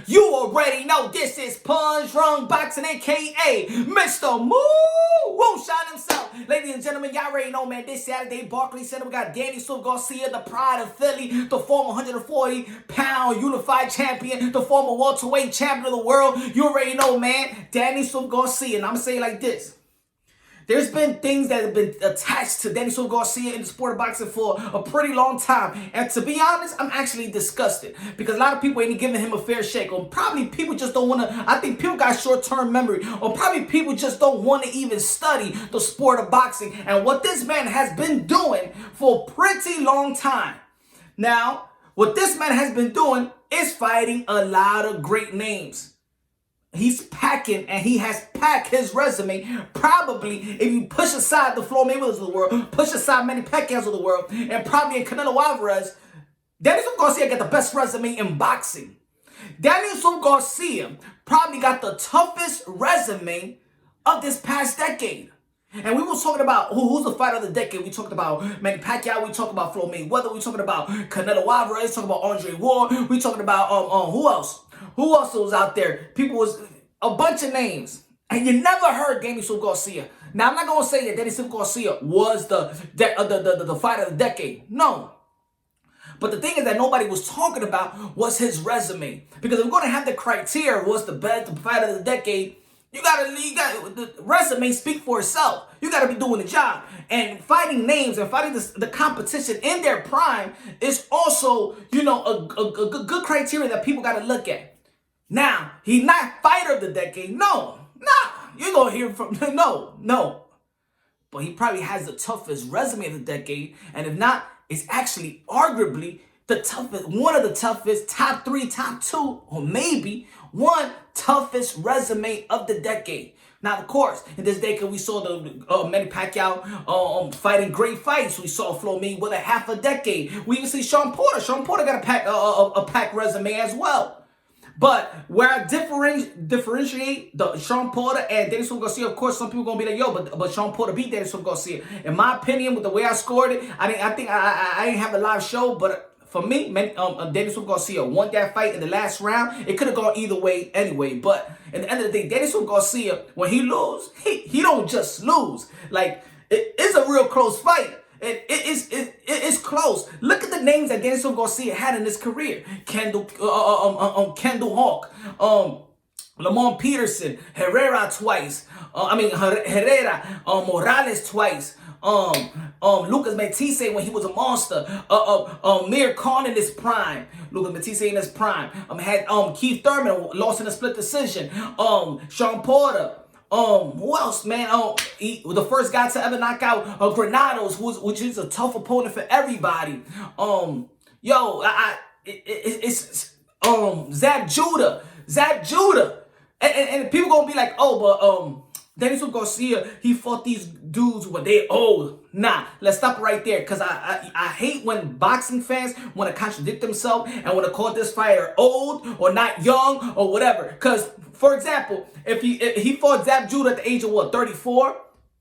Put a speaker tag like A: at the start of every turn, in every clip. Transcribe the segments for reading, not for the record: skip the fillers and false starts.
A: You already know this is Punch Drunk Boxing, aka Mr. Moonshine himself. Ladies and gentlemen, y'all already know, man. This Saturday, Barclays Center, we got Danny Garcia, the pride of Philly, the former 140-pound unified champion, the former welterweight champion of the world. You already know, man. Danny Garcia, and I'm gonna say it like this. There's been things that have been attached to Danny Garcia in the sport of boxing for a pretty long time. And to be honest, I'm actually disgusted because a lot of people ain't giving him a fair shake. Or probably people just don't want to, I think people got short-term memory. Or probably people just don't want to even study the sport of boxing and what this man has been doing for a pretty long time. Now, what this man has been doing is fighting a lot of great names. He's packing, and he has packed his resume. Probably, if you push aside the Floyd Mayweathers of the world, push aside Manny Pacquiao's of the world, and probably in Canelo Alvarez, Danny Garcia got the best resume in boxing. Danny Garcia probably got the toughest resume of this past decade. And we were talking about who's the fighter of the decade. We talked about Manny Pacquiao. We talked about Floyd Mayweather. We talking about Canelo Alvarez. Talking about Andre Ward. We talking about who else? Who else was out there? People was a bunch of names, and you never heard Danny Garcia. Now I'm not gonna say that Danny Garcia was the fighter of the decade. No. But the thing is that nobody was talking about was his resume, because if we're gonna have the criteria what's the best fighter of the decade. You got the resume speak for itself. You gotta be doing the job. And fighting names and fighting the competition in their prime is also, a good criteria that people gotta look at. Now, he's not fighter of the decade. No. You're gonna hear from no. But he probably has the toughest resume of the decade. And if not, it's actually arguably the toughest, one of the toughest, top 3, top 2, or maybe one toughest resume of the decade. Now, of course, in this decade, we saw the Manny Pacquiao fighting great fights. We saw Floyd Mayweather half a decade. We even see Sean Porter. Sean Porter got a packed resume as well. But where I differentiate the Sean Porter and Danny Garcia, of course, some people gonna be like, yo, but Sean Porter beat Danny Garcia. In my opinion, with the way I scored it, I didn't have a live show, but for me, Danny Garcia won that fight in the last round. It could have gone either way anyway. But at the end of the day, Danny Garcia, when he lose, he don't just lose. Like, it's a real close fight. It's close. Look at the names that Danny Garcia had in his career: Kendall Hawk, Lamont Peterson, Herrera twice. Morales twice. Lucas Matisse when he was a monster. Mir Khan in his prime. Lucas Matisse in his prime. Had Keith Thurman lost in a split decision. Sean Porter. Who else, man? He was the first guy to ever knock out Granados, which is a tough opponent for everybody. It's Zab Judah. And people gonna be like, oh, but Danny Garcia, he fought these dudes when they old. Nah, let's stop right there, because I hate when boxing fans want to contradict themselves and want to call this fighter old or not young or whatever. Because, for example, if he fought Zab Judah at the age of what, 34,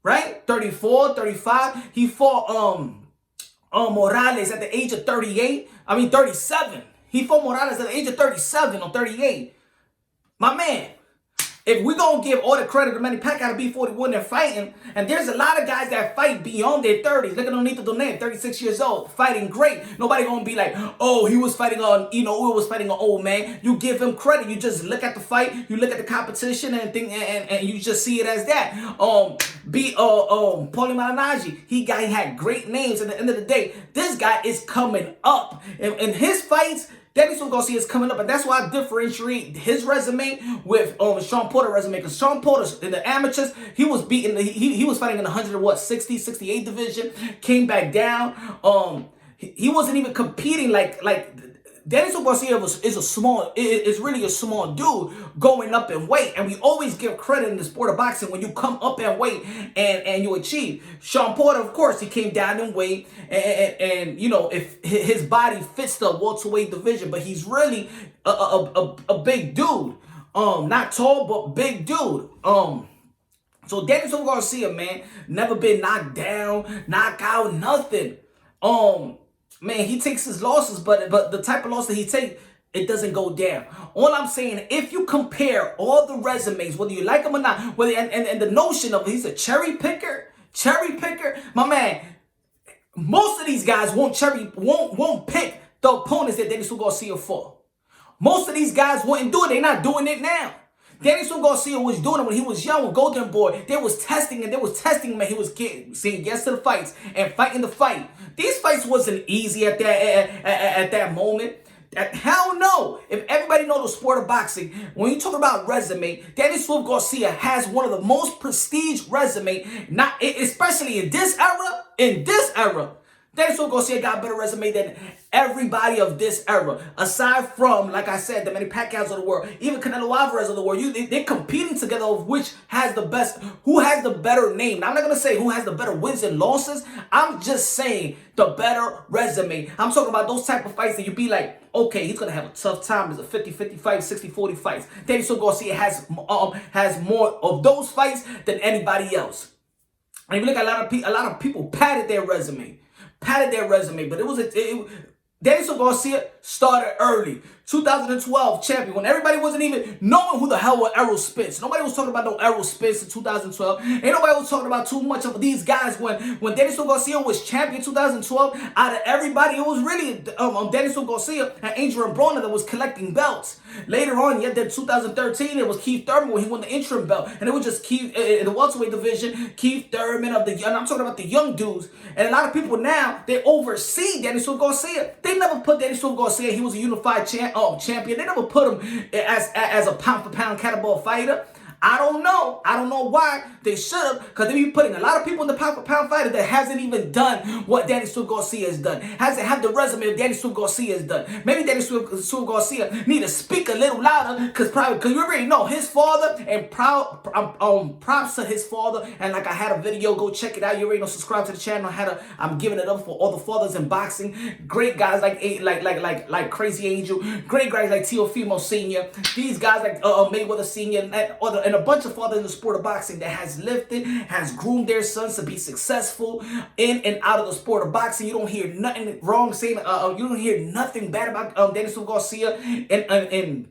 A: right? 34, 35. He fought Morales at the age of 37. He fought Morales at the age of 37 or 38. My man. If we're going to give all the credit to Manny Pacquiao to be 41 and fighting, and there's a lot of guys that fight beyond their 30s. Look at Nonito Donaire, 36 years old, fighting great. Nobody going to be like, oh, he was fighting an old man. You give him credit. You just look at the fight, you look at the competition and you just see it as that. Paulie Malignaggi, he had great names. At the end of the day, this guy is coming up. In his fights, Danny Garcia is coming up, and that's why I differentiate his resume with Sean Porter's resume. Because Sean Porter in the amateurs, he was beating he was fighting in the 68 division, came back down. He wasn't even competing like Danny Garcia is really a small dude going up in weight, and we always give credit in the sport of boxing when you come up in weight and you achieve. Sean Porter, of course, he came down in weight, and if his body fits the welterweight division, but he's really a big dude, not tall but big dude. So Danny Garcia, man, never been knocked down, knockout, nothing. Man, he takes his losses, but the type of loss that he takes, it doesn't go down. All I'm saying, if you compare all the resumes, whether you like them or not, whether and the notion of he's a cherry picker, my man, most of these guys won't pick the opponents that Daniel Garcia fought. Most of these guys wouldn't do it. They're not doing it now. Daniel Garcia was doing it when he was young with Golden Boy. They was testing him. He was saying yes to the fights and fighting the fight. These fights wasn't easy at that moment. Hell no. If everybody knows the sport of boxing, when you talk about resume, Daniel Garcia has one of the most prestige resume, especially in this era. Daniel Garcia got a better resume than everybody of this era. Aside from, like I said, the Manny Pacquiao's of the world, even Canelo Alvarez of the world. They're competing together of who has the better name. Now, I'm not going to say who has the better wins and losses. I'm just saying the better resume. I'm talking about those type of fights that you be like, okay, he's going to have a tough time. It's a 50-50 fight, 60-40 fights. Daniel Garcia has more of those fights than anybody else. And if you look at a lot of people padded their resume, but Daniel Garcia started early. 2012 champion, when everybody wasn't even knowing who the hell was Errol Spence. Nobody was talking about no Errol Spence in 2012. Ain't nobody was talking about too much of these guys when Daniel Garcia was champion in 2012. Out of everybody, it was really Daniel Garcia and Adrian Broner that was collecting belts. Later on, in 2013, it was Keith Thurman when he won the interim belt. And it was just Keith, in the welterweight division, Keith Thurman of the young. I'm talking about the young dudes. And a lot of people now, they oversee Daniel Garcia. They never put Daniel Garcia, he was a unified champion. They never put him as a pound-for-pound cannibal fighter. I don't know why they should have, because they be putting a lot of people in the pound-for-pound fighter that hasn't even done what Daniel Garcia has done. Hasn't had the resume of Daniel Garcia has done. Maybe Daniel Garcia need to speak a little louder, because you already know his father, and props to his father. And like I had a video, go check it out. You already know, subscribe to the channel. I'm giving it up for all the fathers in boxing. Great guys like Crazy Angel, great guys like Teofimo Sr., these guys like Mayweather Sr., and a bunch of fathers in the sport of boxing that has lifted, has groomed their sons to be successful in and out of the sport of boxing. You don't hear nothing wrong saying, you don't hear nothing bad about Daniel Garcia and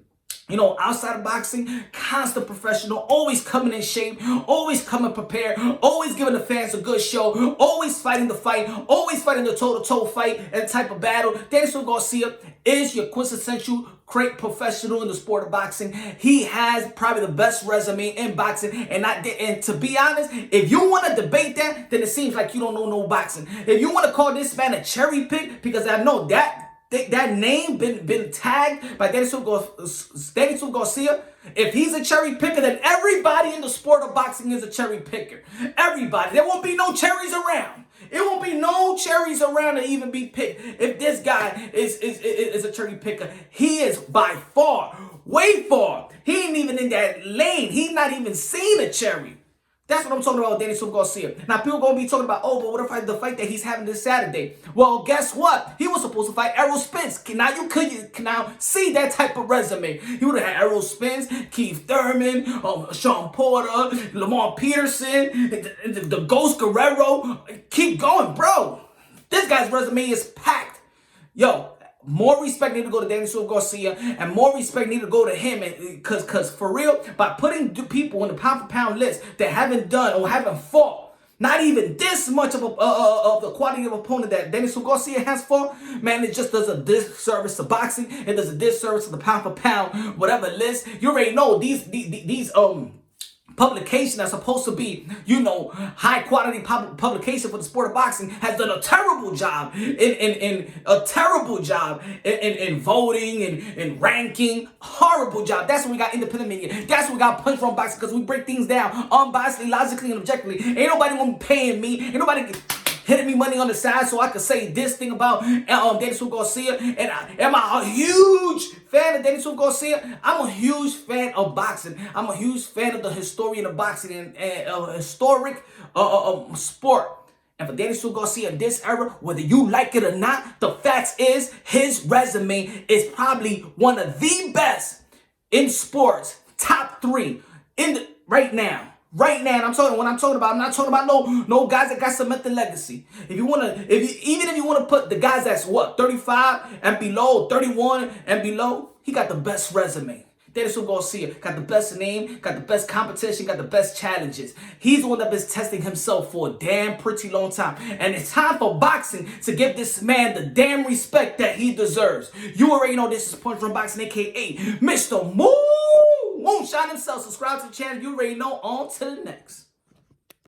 A: outside of boxing, constant professional, always coming in shape, always coming prepared, always giving the fans a good show, always fighting the fight, always fighting the toe-to-toe fight and type of battle. Daniel Garcia is your quintessential great professional in the sport of boxing. He has probably the best resume in boxing, and to be honest, if you want to debate that, then it seems like you don't know no boxing. If you want to call this man a cherry pick, because I know that name been tagged by Daniel Garcia. If he's a cherry picker, then everybody in the sport of boxing is a cherry picker. Everybody. There won't be no cherries around. It won't be no cherries around to even be picked. If this guy is a cherry picker, he is by far, way far. He ain't even in that lane. He's not even seen a cherry. That's what I'm talking about with Daniel Garcia. Now, people going to be talking about, but what if the fight that he's having this Saturday? Well, guess what? He was supposed to fight Errol Spence. Now, you can now see that type of resume. He would have had Errol Spence, Keith Thurman, Sean Porter, Lamar Peterson, the Ghost Guerrero. Keep going, bro. This guy's resume is packed. Yo, more respect need to go to Daniel Garcia, and more respect need to go to him, because for real, by putting people on the pound-for-pound list that haven't done or haven't fought not even this much of the quality of opponent that Daniel Garcia has fought, man, it just does a disservice to boxing. It does a disservice to the pound-for-pound, whatever list. You already know these publication that's supposed to be, high quality publication for the sport of boxing has done a terrible job in voting and ranking. Horrible job. That's when we got independent media. That's when we got Punch Wrong Boxing, because we break things down unbiasedly, logically, and objectively. Ain't nobody gonna be paying me. Ain't nobody hitting me money on the side so I could say this thing about Daniel Garcia. And am I a huge fan of Daniel Garcia? I'm a huge fan of boxing. I'm a huge fan of the historian of boxing and historic sport. And for Daniel Garcia in this era, whether you like it or not, the fact is his resume is probably one of the best in sports, top 3 right now. Right now, I'm not talking about no guys that got cemented legacy. Even if you want to put the guys that's 35 and below, 31 and below, He got the best resume. Daniel Garcia got the best name, got the best competition, got the best challenges. He's the one that's been testing himself for a damn pretty long time. And it's time for boxing to give this man the damn respect that he deserves. You already know this is Punch Drunk Boxing, aka Mr. Moonshine himself. Subscribe to the channel. You already know. On to the next.